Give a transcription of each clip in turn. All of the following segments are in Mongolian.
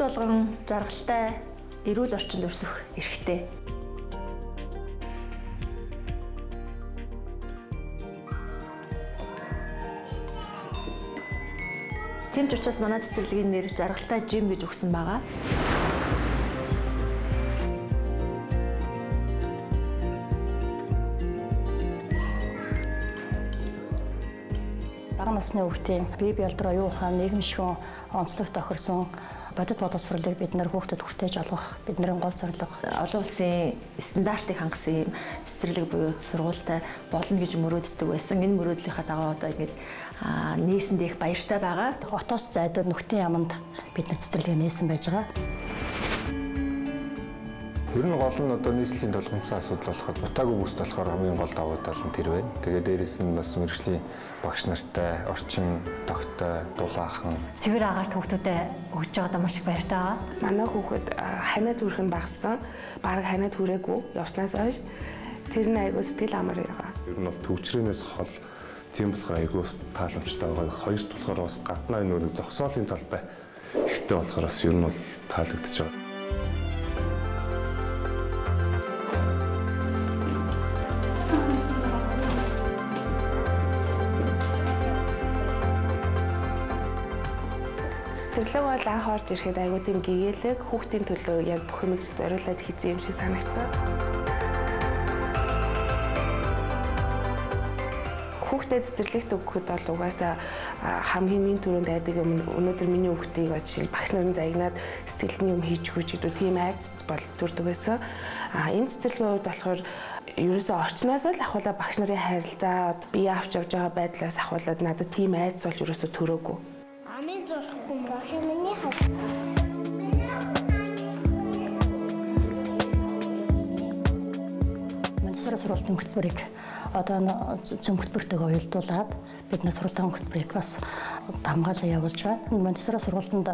болгон жаргалтай эрүүл орчинд өрсөх эрхтэй. Тийм ч учраас манай цэцэрлэгийн нэр жаргалтай жим гэж өгсөн байгаа. Бага насны хүүхдийн бие биелдроо юу ухаан нийгэм шигүүн онцлог тохирсон бодит боловсролыг бид нэр хүүхдэд хүртээж олгох бидний гол зорилго. Олон улсын стандартыг хангасан юм цэцэрлэг буюу сургуультай болно гэж мөрөөддөг байсан. Энэ мөрөөдлийнхаа дагуу одоо ингэж нээсэнд их баяртай байгаа. Хотоос зайдуу нүхтийн яманд бидний цэцэрлэг нээсэн байж байгаа. Ер нь гол нь одоо нийслэлийн толгомцсон асуудал болоход бутаагүй бүст болохоор хамгийн гол давуу тал нь тэр байна. Тэгээд дээрэс нь бас мэргэжлийн багш нартай, орчин тогтой, дулаахан. Цэвэр агаарт хүүхдүүдэд өгж байгаадаа маш их баяртай байгаа. Манай хүүхэд ханаад хүрэх нь багассан. Бараг ханаад хүрээгүй явснаас хойш тэр нь айгуу сэтгэл амар байгаа. Ер нь бол төвчрэнээс хол тийм болохоор айгуу тааламжтай байгаа. Хоёр болохоор бас гаднаа энэ зогсоолын талбай ихтэй болохоор бас ер нь бол таалагдчихж байгаа. Цэцэрлэг бол анх орж ирэхэд айгуу тийм гэгээлэг хүүхдийн төлөө яг бүх юмыг зориулаад хийсэн юм шиг санагдсан. Хүүхдэд цэцэрлэгт өгөхөд бол угаасаа хамгийн нэн түрүүнд айдаг юм. Өнөөдөр миний хүүхдийг жишээл багш нарын загнаад сэтгэлдний юм хийж өгч гэдэг тийм айц бол төрдөг байсан. Энэ цэцэрлэгийн хувьд болохоор ерөөсөө орчноос л ахуулаад багш нарын харилцаа бие авч явж байгаа байдлаас ахуулаад надад тийм айц бол ерөөсөө төрөөгүй. Монтессори сургуулийн хөтөлбөрийг одоо зөв хөтөлбөртэйгээ уялдуулаад бидний сургуулийн хөтөлбөрийг бас хамгаалан явуулж байгаа. Монтессори сургуульд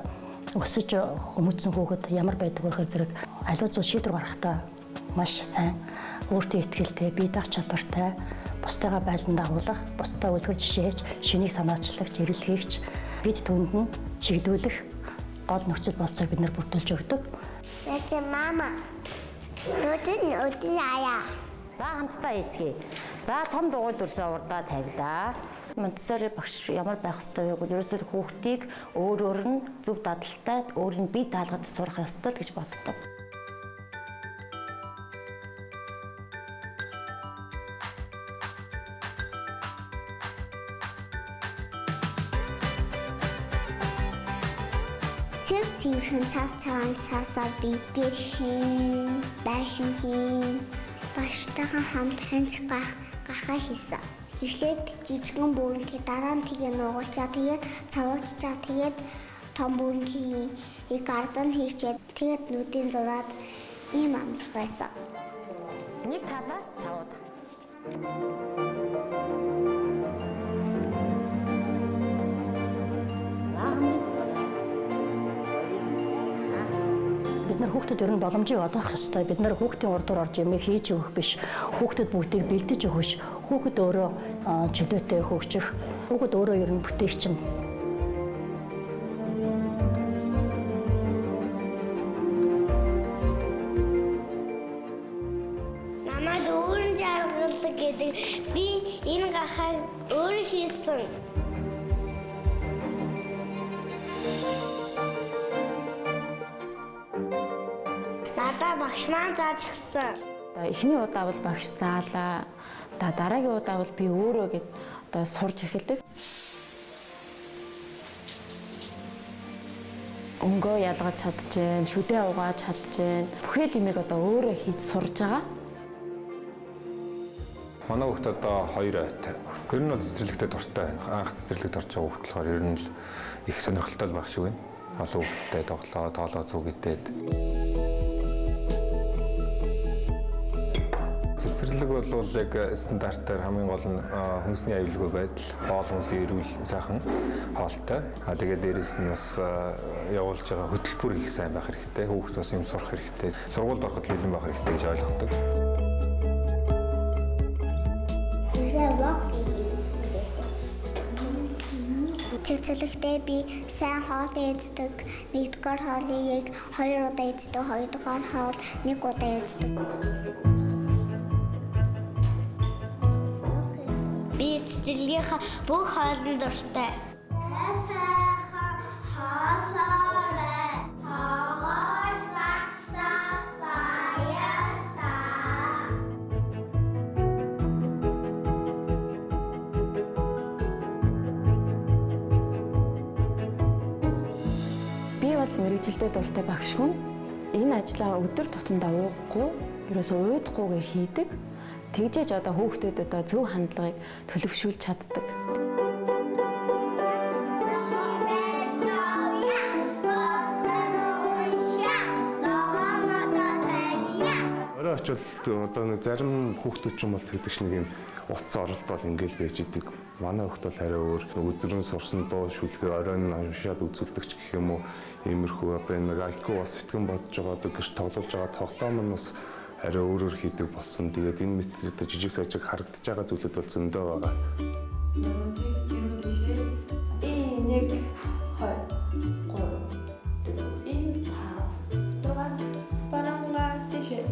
өсөж хүмүүжсэн хүүхэд ямар байдаг вэ зэрэг аливаа зүйл шийдвэр гаргахдаа маш сайн, өөртөө итгэлтэй, бие даах чадвартай, бусдаагаа байлан дагуулах, бусдаа үлгэр жишээж, шинийг санаачлагч, эрэлхийгч бид түүнд нь чиглүүлэх гол нөхцөл болцоог бид нар бүрдүүлж өгдөг. Яцаа мама. Өдөн аяа. За хамтдаа эцгээе. За том дугуй дүрсээ урдаа тавилаа. Монтессори багш ямар байх ёстой вэ гэвэл ерөөсөө хүүхдийг өөр нь зөв дадалтай өөр нь бие даалгаж сурах ёстой л гэж боддог. Цэвэрхэн цав цагаан сасаа бидгэр хийн, байшин хийн, баштайхан хамт ханч гахаа хийсэн. Эхлээд жижигэн бүрэнхий дараа нь тэгээ нугалчаа тэгээд цавууччаа тэгээд том бүрэнхийг ардан хийчээд тэгээд нүдийн зураад ийм амарх байсан. Нэг талаа цавууд. Бид нар хүүхдэд ер нь боломжийг олгох ёстой. Бид нар хүүхдийн урдуур орж юмыг хийж өгөх биш. Хүүхдэд бүгдийг бэлдэж өгөх биш. Хүүхэд өөрөө чөлөөтэй хөгжих. Хүүхэд өөрөө ер нь бүтээгчин. Намайг өөрийн жаргалдаг гэдэг би энэ гахаа өөрөө хийсэн. Надаа багш маань зааж өгсөн. Эхний удаа бол багш заалаа. Дараагийн удаа бол би өөрөө гээд одоо сурж эхэлдэг. Өнгөө ялгаж чадчихээн, шүдээ угааж чадчихээн. Бүхэл юмыг одоо өөрөө хийж сурж байгаа. Манай хүүхд одоо 2 ойтой. Ер нь бол цэцэрлэгтэй дуртай байна. Анх цэцэрлэгт орж байгаа хүүхд болохоор ер нь л их сонирхолтой байх шиг байна. Олон хүүхдтэй тоглоо зүгтээд. Цэцэрлэг бол яг стандартаар хамгийн гол нь хүнсний аюулгүй байдал, хоол хүнсийн эрүүл сайхан хоолтой. Тэгээд дээрэс нь бас явуулж байгаа хөтөлбөр их сайн байх хэрэгтэй. Хүүхд бас юм сурах хэрэгтэй. Сургуульд ороход бэлэн байх хэрэгтэй гэж ойлгодог. цэцэрлэгтээ би сайн хоол иддэг. Нэгдүгээр хоолыг 2 удаа иддэг, хоёрдугаар хоол 1 удаа иддэг. Би цэцэрлэгийнхаа бүх хоолнд дуртай. Би бол мэрэгжилдээ дуртай багш хүн. Энэ ажлаа өдөр тутамдаа уухгүй, ерөөсөө уйдахгүйгээр хийдэг. Тэгжээж одоо хүүхдүүдэд одоо зөв хандлагыг төлөвшүүлж чаддаг. Орой очвол одоо нэг зарим хүүхдүүд ч юм бол тэгдэг ч нэг юм утас оролт бол ингээл байж идэг. Манай хүүхд бол арай өөр. Өдрөн сурсан дуу шүлгээ оройн уншаад үзүүлдэг ч гэх юм уу. Иймэрхүү одоо энэ нэг IQ бас сэтгэн бодож байгаа гэж тоглож байгаа тоглоом нь бас арай өөрөөр хийдэг болсон. Тэгээд энэ мэт жижиг сажиг харагдаж байгаа зүйлүүд бол зөндөө байгаа.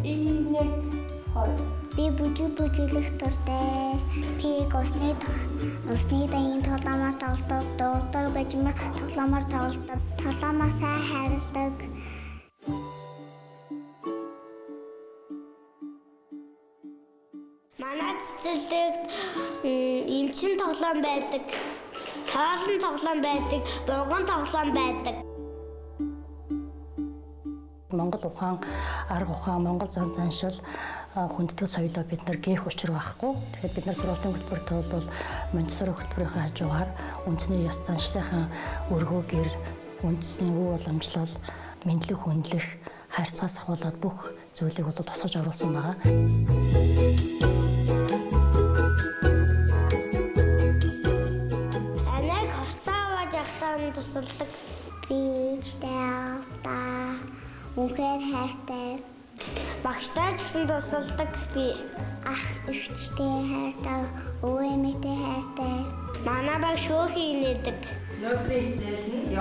1 2 Би бүжиглэх дуртай. Пиг усны дайны тоглоомоор тоглодог, дуртай бажимар тоглоомоор тоглодог. Тоглоомоо сайн хайрладаг. Манай цэцэрлэгт эмчин тоглоом байдаг. Хоолн тоглоом байдаг, бурган тоглоом байдаг. Монгол ухаан, арга ухаан, Монгол зан заншил хүндэтгэл соёлоо бид нар гээх учир байхгүй. Тэгэхээр бид нар сургуулийн хөтөлбөрт бол Монтессори хөтөлбөрийн хажуугаар үндэсний ёс заншлынхаа өргөөгөр үндэсний үе уламжлал, мэдлэг хүндлэх, харьцаас ахуулаад бүх зүйлийг бол тусгаж оруулсан байгаа. Анаг хувцас аваад явахдаа тусалдаг. Би ч таавда үнхээр хайртай. Багштай ч гэсэн тусалдаг би. Ах эгчтэй хайртай, өвөө эмээтэй хайртай. Манай багш хөөхий инээдэг. Нөтрийн хичээл нь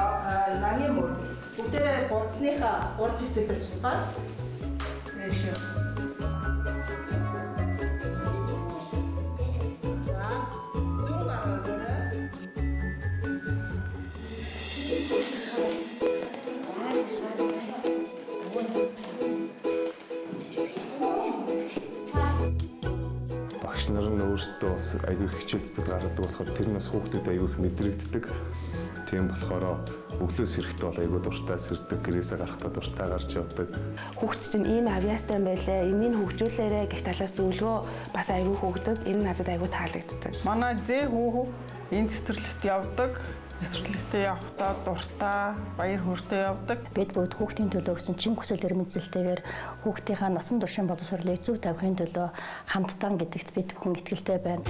намын мөрөл. Бүгдээрээ гудсныхаа урд хэсэгт очихсан. Тэшээ. Багш нар нь өөрсдөө бас аягүй их хичээлцдэг гаргадаг болохоор тэр нь бас хүүхдэд аягүй их мэдрэгддэг. Тийм болохоор өглөөс ирэхдээ бол аягүй дуртай сэрдэг, гэрээсээ гарахдаа дуртай гарч явдаг. Хүүхд чинь ийм авьяастай юм байлаа. Энийг хөгжүүлээрэ гэх талаас зөвлөгөө бас аягүй хөгдөг. Энэ надад аягүй таалагддаг. Манай зээ хүү энэ цэцэрлэгт явдаг. Цэцэрлэгтээ явахдаа дуртай, баяр хөөртэй явдаг. Бид бүгд хүүхдийн төлөө гэсэн чин хүсэл эрмэлзэлтэйгээр хүүхдийнхаа насан туршийн боловсролыг зөв тавихын төлөө хамтдаа гэдэгт бид бүхэн итгэлтэй байна.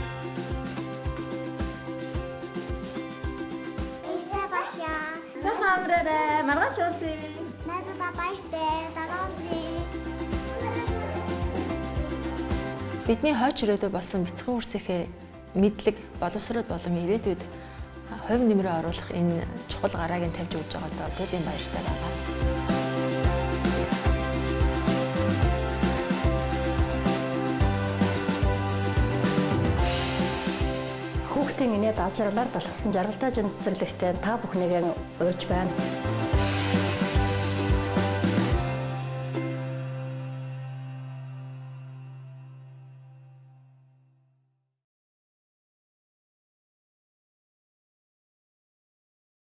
Сайхан амраарай. Маргааш уулзъя. Найзуудаа баяртай. Дараагийн Бидний хойч ирээдүй болсон бяцхан үрсийнхээ мэдлэг, боловсрол болон ирээдүйд хувь нэмрээ оруулах энэ чухал гарааг нь тавьж өгж байгаадаа төвийн баяртай байгаа. Хүүхдийн инээд ажралаар далгасан жаргалтай жим цэцэрлэгтээ та бүхнийг урьж байна.